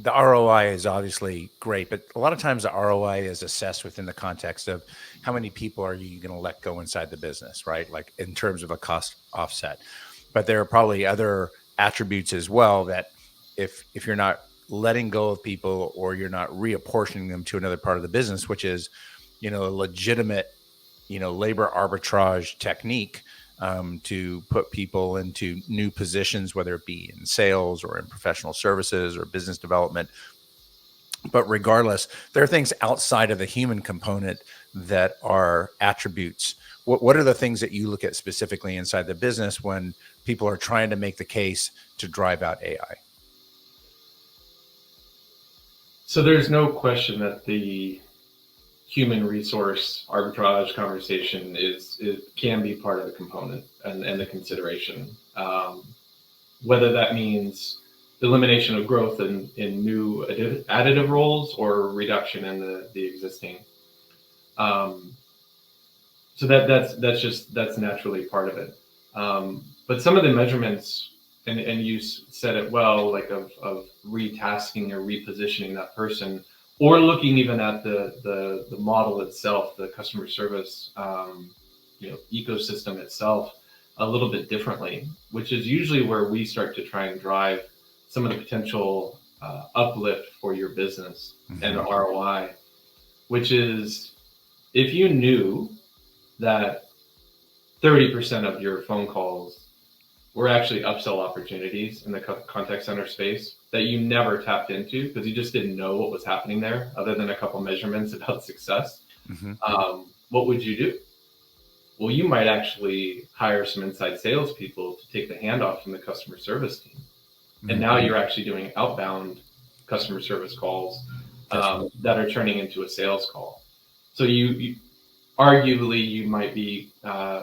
The ROI is obviously great, but a lot of times the ROI is assessed within the context of how many people are you going to let go inside the business, right? Like in terms of a cost offset. But there are probably other attributes as well that if you're not letting go of people or you're not reapportioning them to another part of the business, which is, a legitimate, labor arbitrage technique, to put people into new positions, whether it be in sales or in professional services or business development. But regardless, there are things outside of the human component that are attributes. What are the things that you look at specifically inside the business when people are trying to make the case to drive out AI? So there's no question that the human resource arbitrage conversation it can be part of the component and the consideration. Whether that means elimination of growth in new additive roles or reduction in the existing. Um, so that's naturally part of it. But some of the measurements, and you said it well, like of retasking or repositioning that person, or looking even at the model itself, the customer service ecosystem itself, a little bit differently, which is usually where we start to try and drive some of the potential uplift for your business and Mm-hmm. ROI, which is if you knew that 30% of your phone calls were actually upsell opportunities in the contact center space that you never tapped into because you just didn't know what was happening there other than a couple measurements about success, Mm-hmm. what would you do? Well, you might actually hire some inside salespeople to take the handoff from the customer service team. And now Mm-hmm. you're actually doing outbound customer service calls That's right. that are turning into a sales call. So you arguably you might be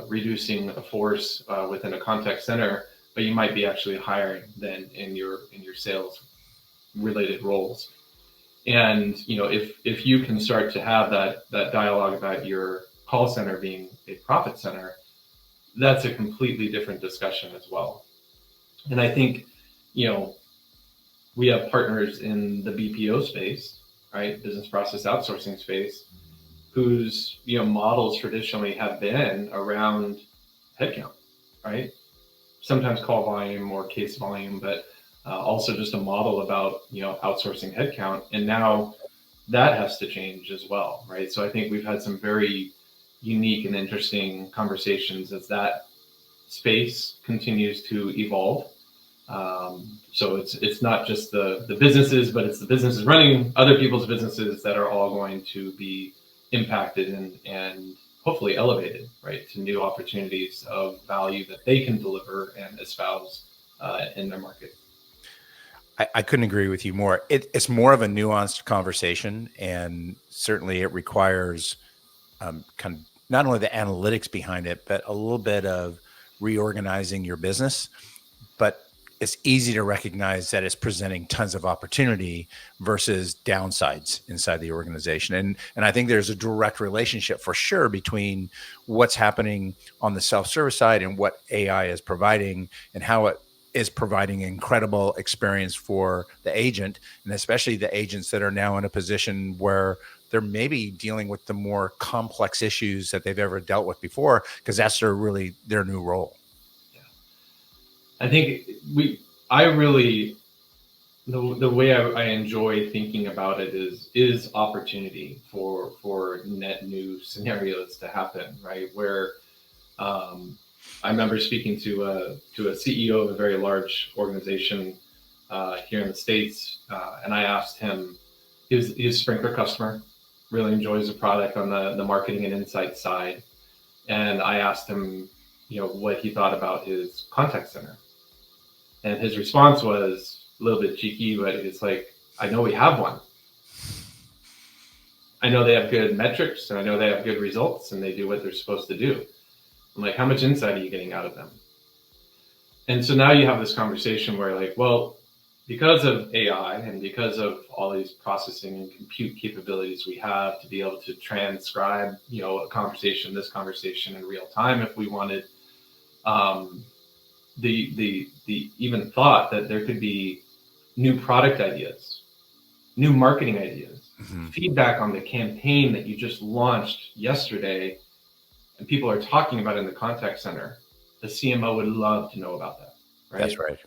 reducing a force within a contact center, but you might be actually hiring then in your sales related roles. And if you can start to have that dialogue about your call center being a profit center, that's a completely different discussion as well. And I think you know we have partners in the BPO space, right, business process outsourcing space, whose models traditionally have been around headcount, right? Sometimes call volume or case volume, but also just a model about outsourcing headcount. And now that has to change as well, right? So I think we've had some very unique and interesting conversations as that space continues to evolve. So it's not just the businesses, but it's the businesses running other people's businesses that are all going to be impacted and hopefully elevated, right, to new opportunities of value that they can deliver and espouse in their market. I couldn't agree with you more. It's more of a nuanced conversation, and certainly it requires kind of not only the analytics behind it, but a little bit of reorganizing your business. But it's easy to recognize that it's presenting tons of opportunity versus downsides inside the organization. And I think there's a direct relationship for sure between what's happening on the self-service side and what AI is providing and how it is providing incredible experience for the agent, and especially the agents that are now in a position where they're maybe dealing with the more complex issues that they've ever dealt with before, because that's their new role. Yeah. I think I really, the way I enjoy thinking about it is opportunity for net new scenarios to happen, right? Where I remember speaking to a CEO of a very large organization here in the States, and I asked him, he was a Sprinklr customer, really enjoys the product on the marketing and insight side, and I asked him, what he thought about his contact center, and his response was a little bit cheeky, but it's like, I know we have one. I know they have good metrics, and I know they have good results, and they do what they're supposed to do. I'm like, how much insight are you getting out of them? And so now you have this conversation where, like, well, because of AI and because of all these processing and compute capabilities we have to be able to transcribe, a conversation, this conversation in real time, if we wanted, um, the even thought that there could be new product ideas new marketing ideas, Mhm. feedback on the campaign that you just launched yesterday, and people are talking about it in the contact center, the CMO would love to know about that, That's right? right.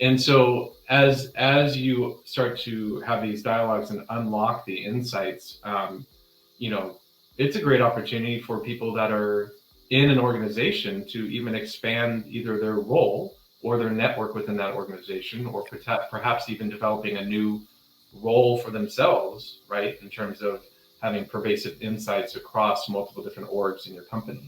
And so as you start to have these dialogues and unlock the insights, you know, it's a great opportunity for people that are in an organization to even expand either their role or their network within that organization, or perhaps even developing a new role for themselves, right? In terms of having pervasive insights across multiple different orgs in your company.